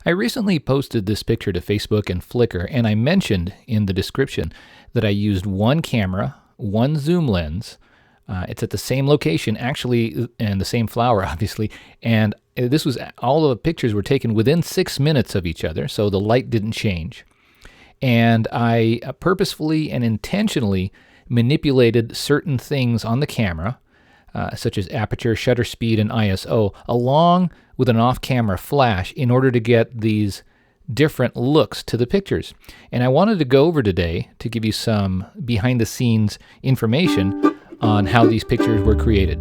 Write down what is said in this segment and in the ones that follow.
I recently posted this picture to Facebook and Flickr, and I mentioned in the description that I used one camera, one zoom lens. It's at the same location, actually, and the same flower, obviously. And this was all the pictures were taken within 6 minutes of each other, so the light didn't change. And I purposefully and intentionally manipulated certain things on the camera, such as aperture, shutter speed, and ISO, along with an off-camera flash in order to get these different looks to the pictures. And I wanted to go over today to give you some behind-the-scenes information on how these pictures were created.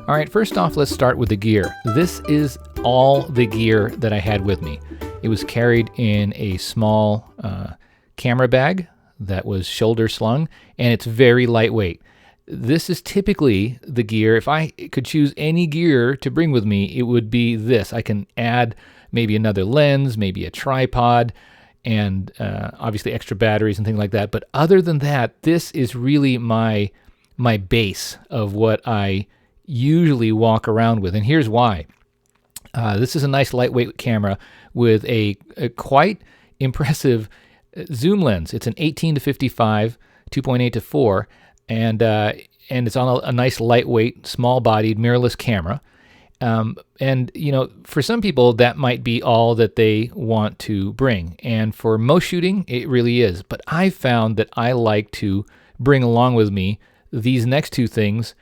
All right, first off, let's start with the gear. This is all the gear that I had with me. It was carried in a small camera bag that was shoulder slung, and it's very lightweight. This is typically the gear. If I could choose any gear to bring with me, it would be this. I can add maybe another lens, maybe a tripod, and obviously extra batteries and things like that. But other than that, this is really my base of what I usually walk around with. And here's why. This is a nice lightweight camera with a quite impressive zoom lens. It's an 18 to 55, 2.8 to 4, and it's on a nice lightweight, small-bodied, mirrorless camera. And you know, for some people, that might be all that they want to bring. And for most shooting, it really is. But I found that I like to bring along with me these next two things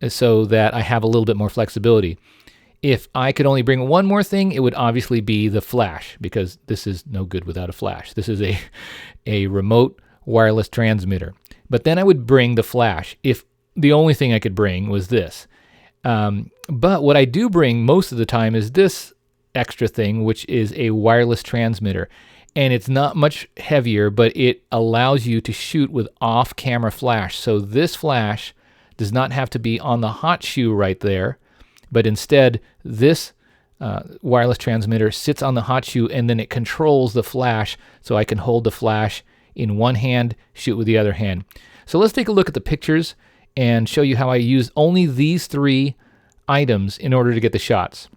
so that I have a little bit more flexibility. If I could only bring one more thing, it would obviously be the flash, because this is no good without a flash. This is a remote wireless transmitter. But then I would bring the flash if the only thing I could bring was this. But what I do bring most of the time is this extra thing, which is a wireless transmitter. And it's not much heavier, but it allows you to shoot with off-camera flash. So this flash does not have to be on the hot shoe right there, but instead this wireless transmitter sits on the hot shoe, and then it controls the flash, so I can hold the flash in one hand, shoot with the other hand. So let's take a look at the pictures and show you how I use only these three items in order to get the shots.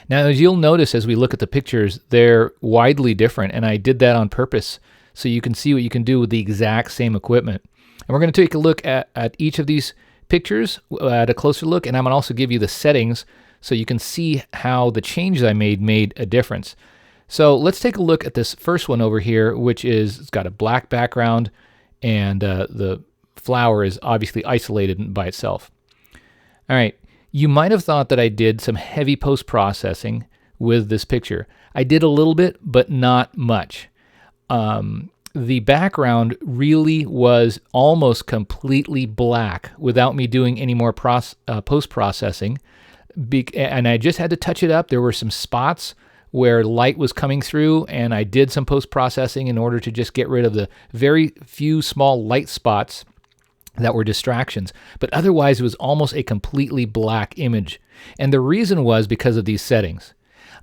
Now, as you'll notice as we look at the pictures, they're widely different, and I did that on purpose so you can see what you can do with the exact same equipment. And we're going to take a look at each of these pictures at a closer look, and I'm going to also give you the settings so you can see how the changes I made a difference. So let's take a look at this first one over here, which is, it's got a black background, and the flower is obviously isolated by itself. All right, you might have thought that I did some heavy post-processing with this picture. I did a little bit, but not much. The background really was almost completely black without me doing any more post-processing, and I just had to touch it up. There were some spots where light was coming through, and I did some post-processing in order to just get rid of the very few small light spots that were distractions. But otherwise, it was almost a completely black image. And the reason was because of these settings.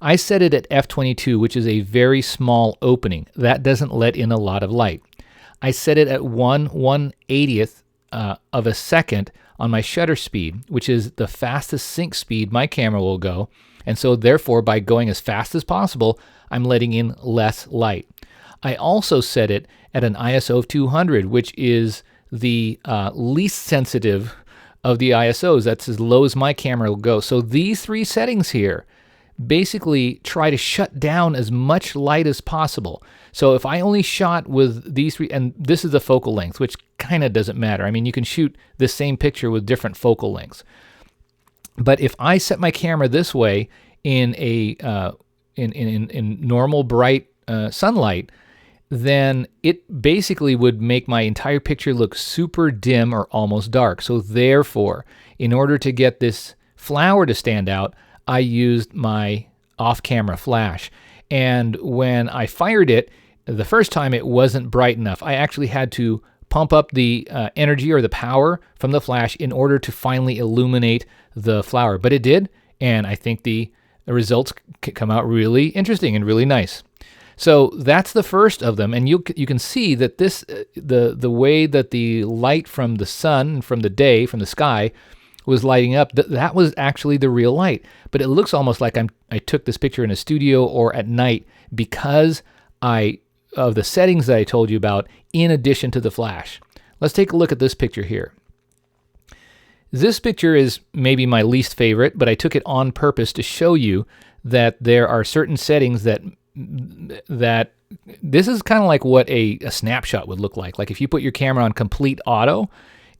I set it at f22, which is a very small opening. That doesn't let in a lot of light. I set it at 1/180th of a second on my shutter speed, which is the fastest sync speed my camera will go. And so therefore, by going as fast as possible, I'm letting in less light. I also set it at an ISO of 200, which is the least sensitive of the ISOs. That's as low as my camera will go. So these three settings here basically try to shut down as much light as possible. So if I only shot with these three, and this is the focal length, which kind of doesn't matter. I mean, you can shoot the same picture with different focal lengths. But if I set my camera this way in normal bright sunlight, then it basically would make my entire picture look super dim or almost dark. So therefore, in order to get this flower to stand out, I used my off-camera flash. And when I fired it, the first time it wasn't bright enough. I actually had to pump up the energy or the power from the flash in order to finally illuminate the flower. But it did, and I think the results come out really interesting and really nice. So that's the first of them, and you can see that this the way that the light from the sun, from the day, from the sky, was lighting up, that was actually the real light. But it looks almost like I took this picture in a studio or at night because of the settings that I told you about in addition to the flash. Let's take a look at this picture here. This picture is maybe my least favorite, but I took it on purpose to show you that there are certain settings that this is kind of like what a snapshot would look like. Like if you put your camera on complete auto,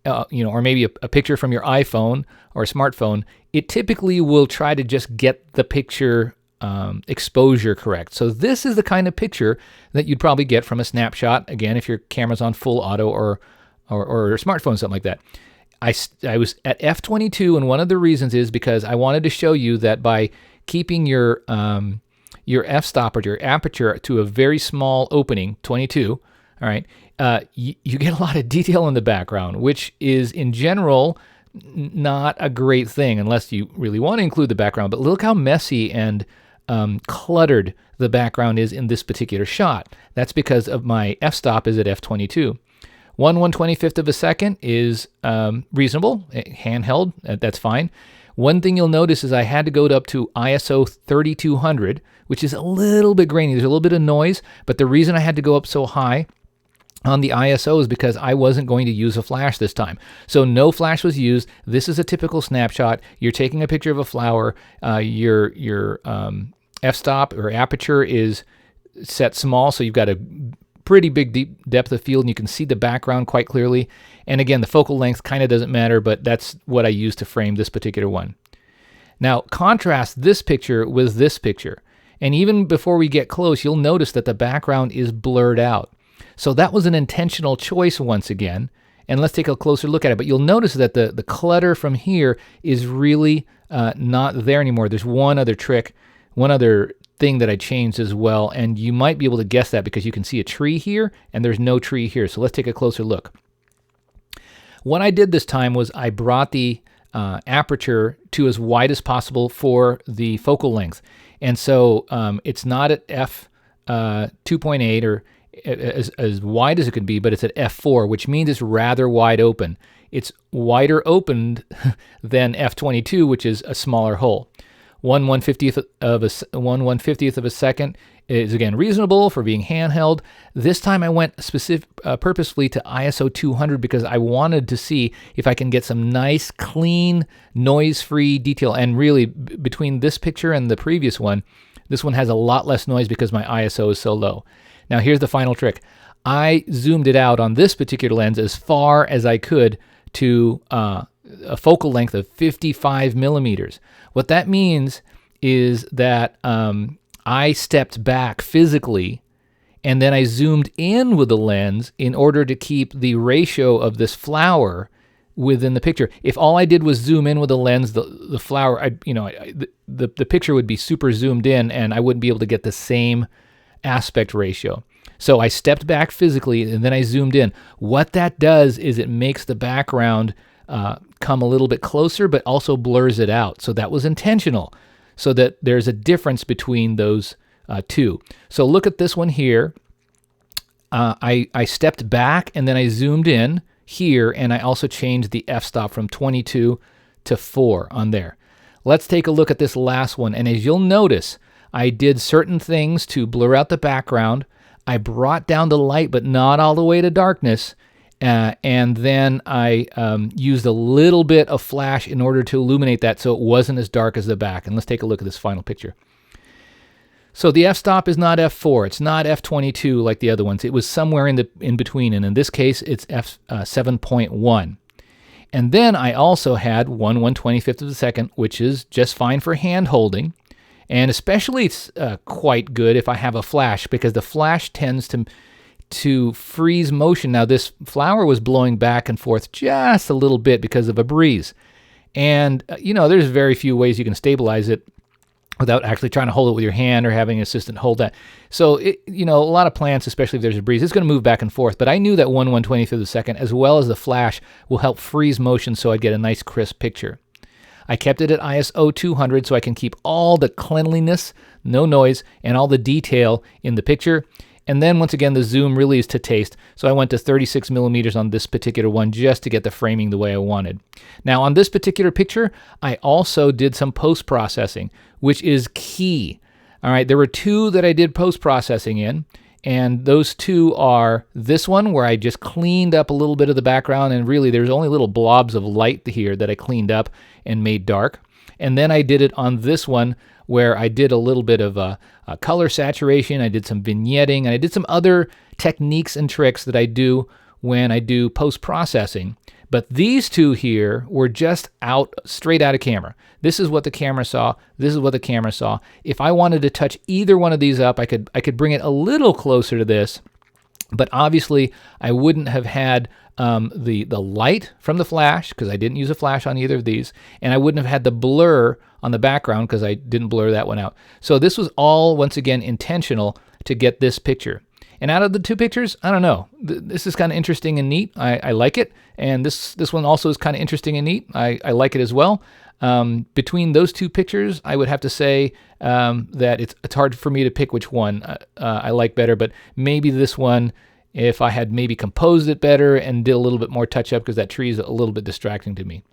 or maybe a picture from your iPhone or a smartphone, it typically will try to just get the picture exposure correct. So this is the kind of picture that you'd probably get from a snapshot, again, if your camera's on full auto or a smartphone, something like that. I was at f/22, and one of the reasons is because I wanted to show you that by keeping your f-stop or your aperture to a very small opening, 22, all right, you get a lot of detail in the background, which is in general not a great thing unless you really want to include the background. But look how messy and cluttered the background is in this particular shot. That's because of my f-stop is at f/22. 1/125th of a second is reasonable, handheld, that's fine. One thing you'll notice is I had to go up to ISO 3200, which is a little bit grainy. There's a little bit of noise, but the reason I had to go up so high on the ISO is because I wasn't going to use a flash this time. So no flash was used. This is a typical snapshot. You're taking a picture of a flower. Your f-stop or aperture is set small, so you've got a pretty big deep depth of field, and you can see the background quite clearly. And again, the focal length kind of doesn't matter, but that's what I used to frame this particular one. Now, contrast this picture with this picture. And even before we get close, you'll notice that the background is blurred out. So that was an intentional choice once again. And let's take a closer look at it. But you'll notice that the clutter from here is really not there anymore. There's one other trick, one other thing that I changed as well, and you might be able to guess that because you can see a tree here and there's no tree here. So let's take a closer look. What I did this time was I brought the aperture to as wide as possible for the focal length, and so it's not at f 2.8 or as wide as it could be, but it's at f4, which means it's rather wide open. It's wider opened than f/22, which is a smaller hole. 1/150th of a second is again reasonable for being handheld. This time I went purposefully to ISO 200 because I wanted to see if I can get some nice, clean, noise-free detail. And really, between this picture and the previous one, this one has a lot less noise because my ISO is so low. Now here's the final trick. I zoomed it out on this particular lens as far as I could to a focal length of 55 millimeters. What that means is that I stepped back physically and then I zoomed in with the lens in order to keep the ratio of this flower within the picture. If all I did was zoom in with the lens, the flower, the picture would be super zoomed in and I wouldn't be able to get the same aspect ratio. So I stepped back physically and then I zoomed in. What that does is it makes the background come a little bit closer, but also blurs it out. So that was intentional, so that there's a difference between those two. So look at this one here. I stepped back and then I zoomed in here, and I also changed the f-stop from 22 to 4 on there. Let's take a look at this last one. And as you'll notice, I did certain things to blur out the background. I brought down the light, but not all the way to darkness. And then I used a little bit of flash in order to illuminate that so it wasn't as dark as the back. And let's take a look at this final picture. So the f-stop is not f4. It's not f/22 like the other ones. It was somewhere in between. And in this case, it's f7.1. And then I also had 1/125th of a second, which is just fine for hand holding. And especially it's quite good if I have a flash, because the flash tends to freeze motion. Now this flower was blowing back and forth just a little bit because of a breeze. And, there's very few ways you can stabilize it without actually trying to hold it with your hand or having an assistant hold that. So, a lot of plants, especially if there's a breeze, it's going to move back and forth. But I knew that 1/125th of a second, as well as the flash, will help freeze motion so I'd get a nice crisp picture. I kept it at ISO 200 so I can keep all the cleanliness, no noise, and all the detail in the picture. And then once again, the zoom really is to taste. So I went to 36 millimeters on this particular one just to get the framing the way I wanted. Now on this particular picture, I also did some post-processing, which is key. All right, there were two that I did post-processing in, and those two are this one where I just cleaned up a little bit of the background, and really there's only little blobs of light here that I cleaned up and made dark. And then I did it on this one where I did a little bit of a color saturation, I did some vignetting, and I did some other techniques and tricks that I do when I do post-processing. But these two here were just straight out of camera. This is what the camera saw. This is what the camera saw. If I wanted to touch either one of these up, I could bring it a little closer to this, but obviously I wouldn't have had the light from the flash, because I didn't use a flash on either of these, and I wouldn't have had the blur on the background because I didn't blur that one out. So this was all, once again, intentional to get this picture. And out of the two pictures, I don't know. This is kind of interesting and neat. I like it. And this one also is kind of interesting and neat. I like it as well. Between those two pictures, I would have to say that it's hard for me to pick which one I like better, but maybe this one, if I had maybe composed it better and did a little bit more touch-up, because that tree is a little bit distracting to me.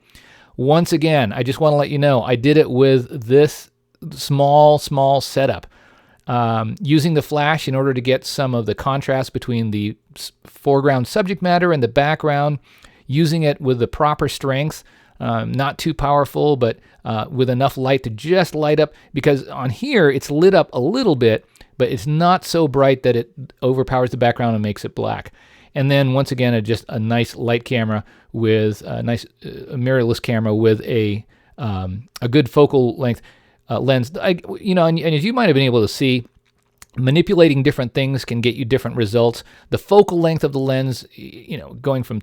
Once again, I just want to let you know, I did it with this small setup, using the flash in order to get some of the contrast between the foreground subject matter and the background, using it with the proper strength, not too powerful, but with enough light to just light up, because on here it's lit up a little bit, but it's not so bright that it overpowers the background and makes it black. And then once again, just a nice light camera with a nice mirrorless camera with a good focal length lens. And as you might have been able to see, manipulating different things can get you different results. The focal length of the lens, going from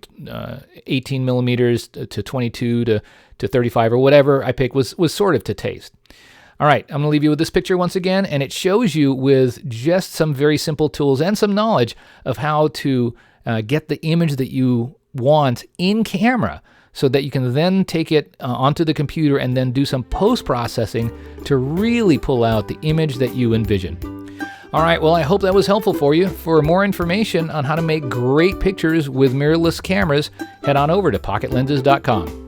18 millimeters to 22 to 35 or whatever I picked was sort of to taste. All right, I'm going to leave you with this picture once again, and it shows you with just some very simple tools and some knowledge of how to get the image that you want in camera, so that you can then take it onto the computer and then do some post-processing to really pull out the image that you envision. All right, well, I hope that was helpful for you. For more information on how to make great pictures with mirrorless cameras, head on over to pocketlenses.com.